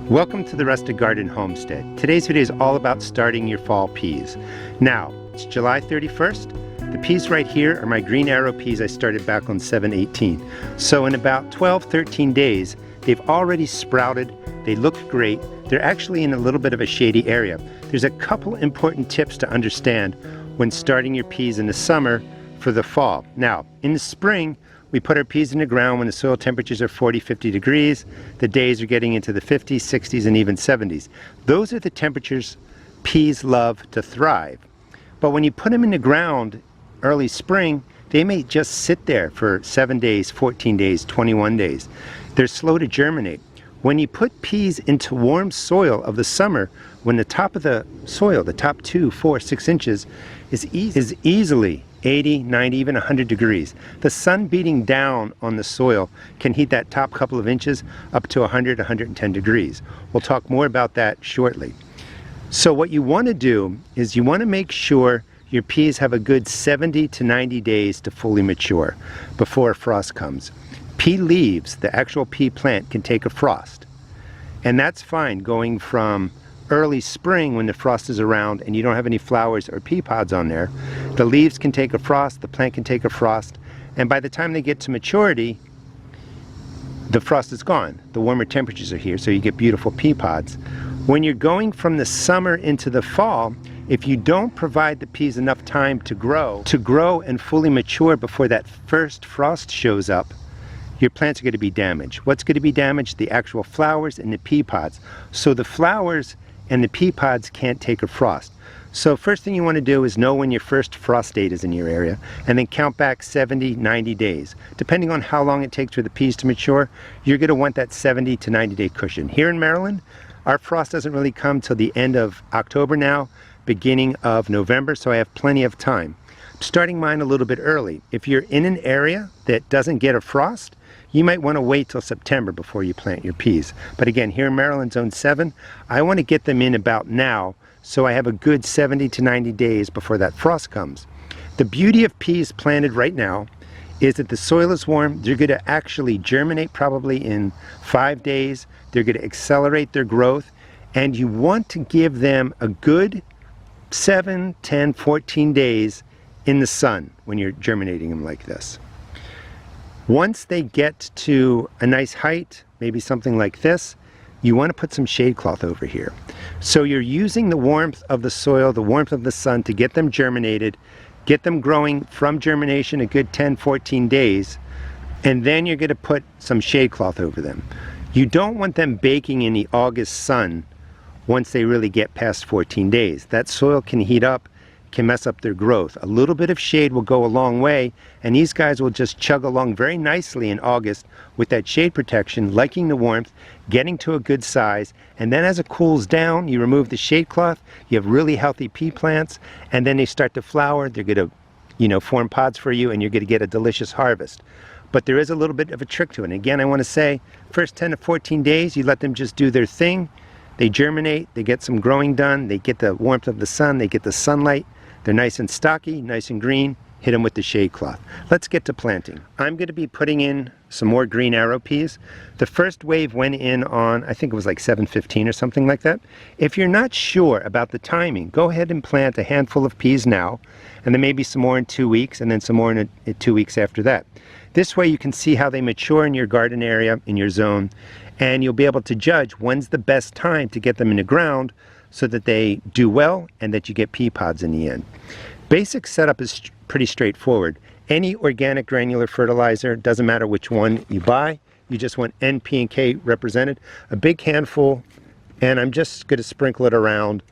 Welcome to the Rustic Garden Homestead. Today's video is all about starting your fall peas. Now, it's July 31st. The peas right here are my green arrow peas I started back on 7/18. So in about 12-13 days, they've already sprouted. They look great. They're actually in a little bit of a shady area. There's a couple important tips to understand when starting your peas in the summer for the fall. Now, in the spring, we put our peas in the ground when the soil temperatures are 40-50 degrees. The days are getting into the 50s, 60s, and even 70s. Those are the temperatures peas love to thrive. But when you put them in the ground early spring, they may just sit there for 7 days, 14 days, 21 days. They're slow to germinate. When you put peas into warm soil of the summer, when the top of the soil, the top 2, 4, 6 inches, is easily 80, 90, even 100 degrees. The sun beating down on the soil can heat that top couple of inches up to 100, 110 degrees. We'll talk more about that shortly. So what you want to do is you want to make sure your peas have a good 70 to 90 days to fully mature before frost comes. Pea leaves, the actual pea plant, can take a frost. And that's fine going from early spring when the frost is around and you don't have any flowers or pea pods on there. The leaves can take a frost, the plant can take a frost, and by the time they get to maturity, the frost is gone. The warmer temperatures are here, so you get beautiful pea pods. When you're going from the summer into the fall, if you don't provide the peas enough time to grow and fully mature before that first frost shows up, your plants are going to be damaged. What's going to be damaged? The actual flowers and the pea pods. So the flowers and the pea pods can't take a frost. So first thing you want to do is know when your first frost date is in your area, and then count back 70, 90 days. Depending on how long it takes for the peas to mature, you're going to want that 70 to 90 day cushion. Here in Maryland, our frost doesn't really come till the end of October now, beginning of November, so I have plenty of time. I'm starting mine a little bit early. If you're in an area that doesn't get a frost, you might want to wait till September before you plant your peas. But again, here in Maryland, Zone 7, I want to get them in about now, so I have a good 70 to 90 days before that frost comes. The beauty of peas planted right now is that the soil is warm. They're going to actually germinate probably in 5 days. They're going to accelerate their growth, and you want to give them a good 7, 10, 14 days in the sun when you're germinating them like this. Once they get to a nice height, maybe something like this, you want to put some shade cloth over here. So you're using the warmth of the soil, the warmth of the sun to get them germinated, get them growing from germination a good 10, 14 days, and then you're going to put some shade cloth over them. You don't want them baking in the August sun once they really get past 14 days. That soil can heat up, can mess up their growth. A little bit of shade will go a long way, and these guys will just chug along very nicely in August with that shade protection, liking the warmth, getting to a good size, and then as it cools down, you remove the shade cloth, you have really healthy pea plants, and then they start to flower. They're going to, form pods for you, and you're going to get a delicious harvest. But there is a little bit of a trick to it. And again, I want to say, first 10 to 14 days, you let them just do their thing. They germinate, they get some growing done, they get the warmth of the sun, they get the sunlight. They're nice and stocky, nice and green. Hit them with the shade cloth. Let's get to planting. I'm going to be putting in some more green arrow peas. The first wave went in on, I think it was like 7/15 or something like that. If you're not sure about the timing, go ahead and plant a handful of peas now, and then maybe some more in 2 weeks, and then some more in 2 weeks after that. This way you can see how they mature in your garden area, in your zone, and you'll be able to judge when's the best time to get them in the ground so that they do well and that you get pea pods in the end. Basic setup is pretty straightforward. Any organic granular fertilizer, doesn't matter which one you buy, you just want N, P, and K represented. A big handful, and I'm just going to sprinkle it around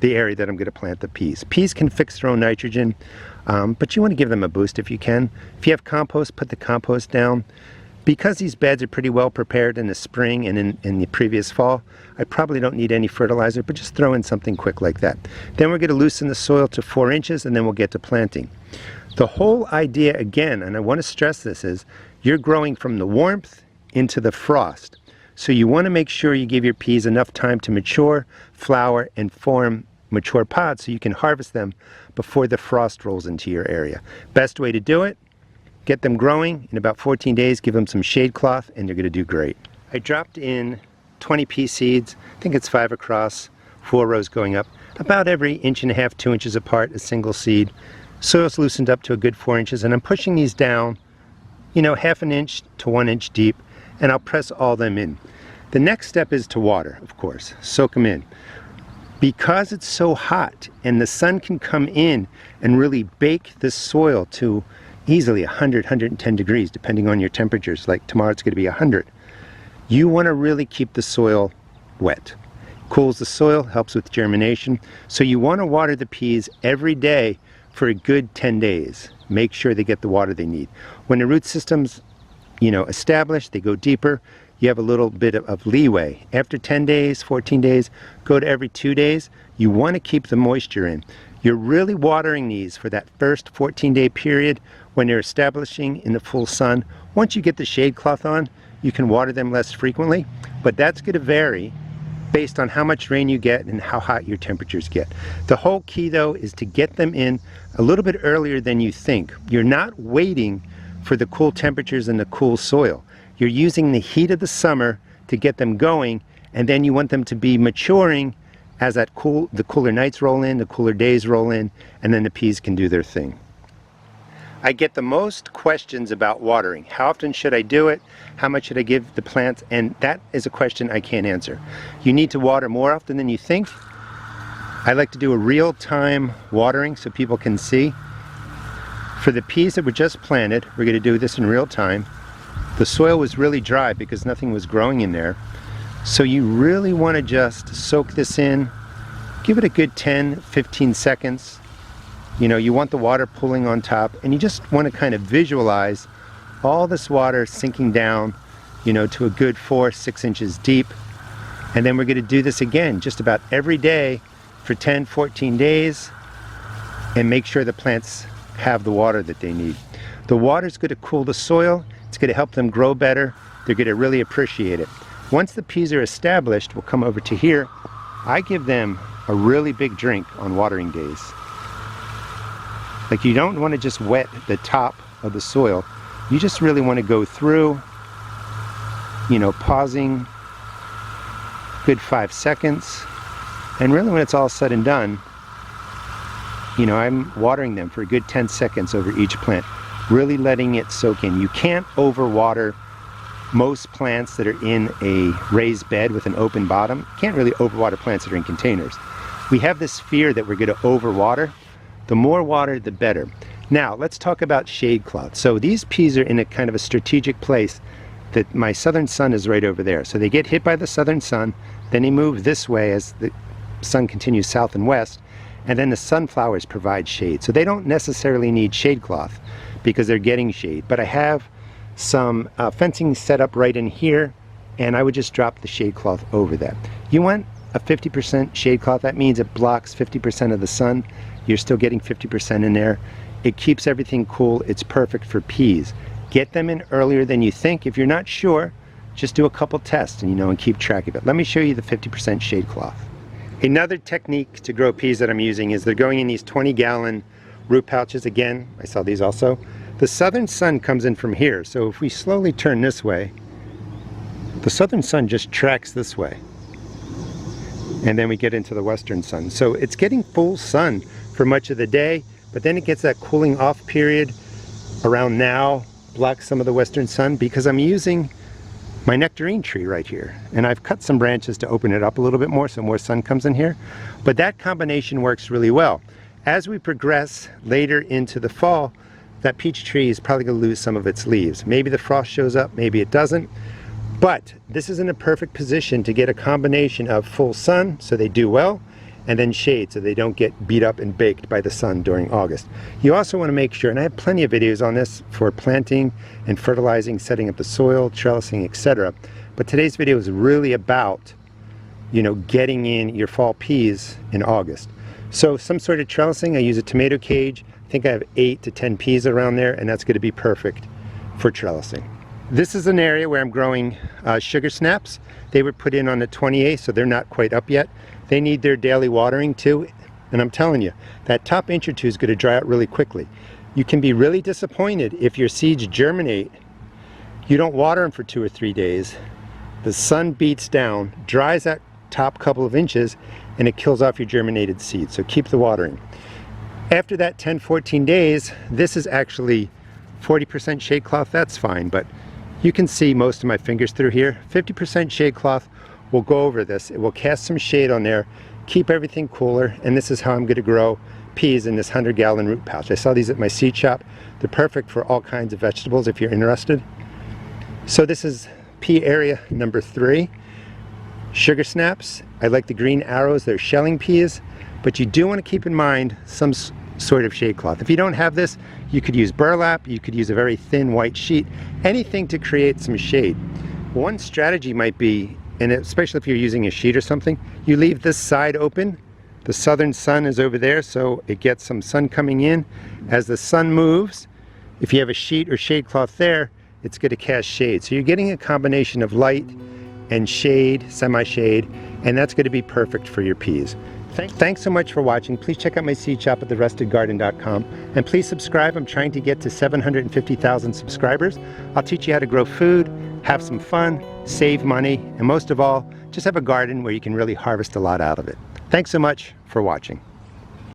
the area that I'm going to plant the peas. Peas can fix their own nitrogen, but you want to give them a boost if you can. If you have compost, put the compost down. Because these beds are pretty well prepared in the spring and in the previous fall, I probably don't need any fertilizer, but just throw in something quick like that. Then we're going to loosen the soil to 4 inches, and then we'll get to planting. The whole idea, again, and I want to stress this, is you're growing from the warmth into the frost. So you want to make sure you give your peas enough time to mature, flower, and form mature pods so you can harvest them before the frost rolls into your area. Best way to do it, get them growing in about 14 days, give them some shade cloth, and they're going to do great. I dropped in 20 pea seeds. I think it's 5 across, 4 rows going up. About every 1.5 inches, 2 inches apart, a single seed. Soil's loosened up to a good 4 inches, and I'm pushing these down, you know, 1/2 inch to 1 inch deep, and I'll press all them in. The next step is to water, of course. Soak them in. Because it's so hot and the sun can come in and really bake the soil to easily 100, 110 degrees, depending on your temperatures. Like tomorrow it's going to be 100. You want to really keep the soil wet. Cools the soil, helps with germination. So you want to water the peas every day for a good 10 days. Make sure they get the water they need. When the root system's, you know, established, they go deeper, you have a little bit of leeway. After 10 days, 14 days, go to every 2 days. You want to keep the moisture in. You're really watering these for that first 14-day period when they're establishing in the full sun. Once you get the shade cloth on, you can water them less frequently, but that's going to vary based on how much rain you get and how hot your temperatures get. The whole key though is to get them in a little bit earlier than you think. You're not waiting for the cool temperatures and the cool soil. You're using the heat of the summer to get them going, and then you want them to be maturing as the cooler nights roll in, the cooler days roll in, and then the peas can do their thing. I get the most questions about watering. How often should I do it? How much should I give the plants? And that is a question I can't answer. You need to water more often than you think. I like to do a real-time watering so people can see. For the peas that were just planted, we're going to do this in real time. The soil was really dry because nothing was growing in there. So you really want to just soak this in. Give it a good 10, 15 seconds. You know, you want the water pooling on top, and you just want to kind of visualize all this water sinking down, you know, to a good 4, 6 inches deep. And then we're going to do this again just about every day for 10, 14 days, and make sure the plants have the water that they need. The water is going to cool the soil. It's going to help them grow better. They're going to really appreciate it. Once the peas are established, we'll come over to here. I give them a really big drink on watering days. Like, you don't want to just wet the top of the soil. You just really want to go through, you know, pausing good 5 seconds. And really when it's all said and done, you know, I'm watering them for a good 10 seconds over each plant, really letting it soak in. You can't overwater most plants that are in a raised bed with an open bottom. You can't really overwater plants that are in containers. We have this fear that we're going to overwater. The more water, the better. Now, let's talk about shade cloth. So these peas are in a kind of a strategic place that my southern sun is right over there. So they get hit by the southern sun, then they move this way as the sun continues south and west, and then the sunflowers provide shade. So they don't necessarily need shade cloth because they're getting shade. But I have some fencing set up right in here, and I would just drop the shade cloth over that. You want a 50% shade cloth. That means it blocks 50% of the sun. You're still getting 50% in there. It keeps everything cool. It's perfect for peas. Get them in earlier than you think. If you're not sure, just do a couple tests and, you know, and keep track of it. Let me show you the 50% shade cloth. Another technique to grow peas that I'm using is they're going in these 20-gallon root pouches. Again, I saw these also. The southern sun comes in from here, so if we slowly turn this way, the southern sun just tracks this way. And then we get into the western sun. So it's getting full sun for much of the day, but then it gets that cooling off period around now, blocks some of the western sun, because I'm using my nectarine tree right here. And I've cut some branches to open it up a little bit more so more sun comes in here. But that combination works really well. As we progress later into the fall, that peach tree is probably going to lose some of its leaves. Maybe the frost shows up, maybe it doesn't. But this is in a perfect position to get a combination of full sun, so they do well, and then shade, so they don't get beat up and baked by the sun during August. You also want to make sure, and I have plenty of videos on this for planting and fertilizing, setting up the soil, trellising, etc. But today's video is really about, you know, getting in your fall peas in August. So some sort of trellising, I use a tomato cage. I think I have 8 to 10 peas around there, and that's going to be perfect for trellising. This is an area where I'm growing sugar snaps. They were put in on the 28th, so they're not quite up yet. They need their daily watering too, and I'm telling you, that top inch or two is going to dry out really quickly. You can be really disappointed if your seeds germinate, you don't water them for 2 or 3 days, the sun beats down, dries that top couple of inches, and it kills off your germinated seed. So keep the watering. After that 10-14 days, this is actually 40% shade cloth. That's fine, but you can see most of my fingers through here. 50% shade cloth will go over this. It will cast some shade on there, keep everything cooler, and this is how I'm going to grow peas in this 100-gallon root pouch. I saw these at my seed shop. They're perfect for all kinds of vegetables if you're interested. So this is pea area number 3. Sugar snaps. I like the green arrows. They're shelling peas, but you do want to keep in mind some sort of shade cloth. If you don't have this, you could use burlap, you could use a very thin white sheet, anything to create some shade. One strategy might be, and especially if you're using a sheet or something, you leave this side open. The southern sun is over there, so it gets some sun coming in. As the sun moves, if you have a sheet or shade cloth there, it's going to cast shade. So you're getting a combination of light and shade, semi-shade, and that's going to be perfect for your peas. Thanks so much for watching. Please check out my seed shop at therestedgarden.com, and please subscribe. I'm trying to get to 750,000 subscribers. I'll teach you how to grow food, have some fun, save money, and most of all, just have a garden where you can really harvest a lot out of it. Thanks so much for watching.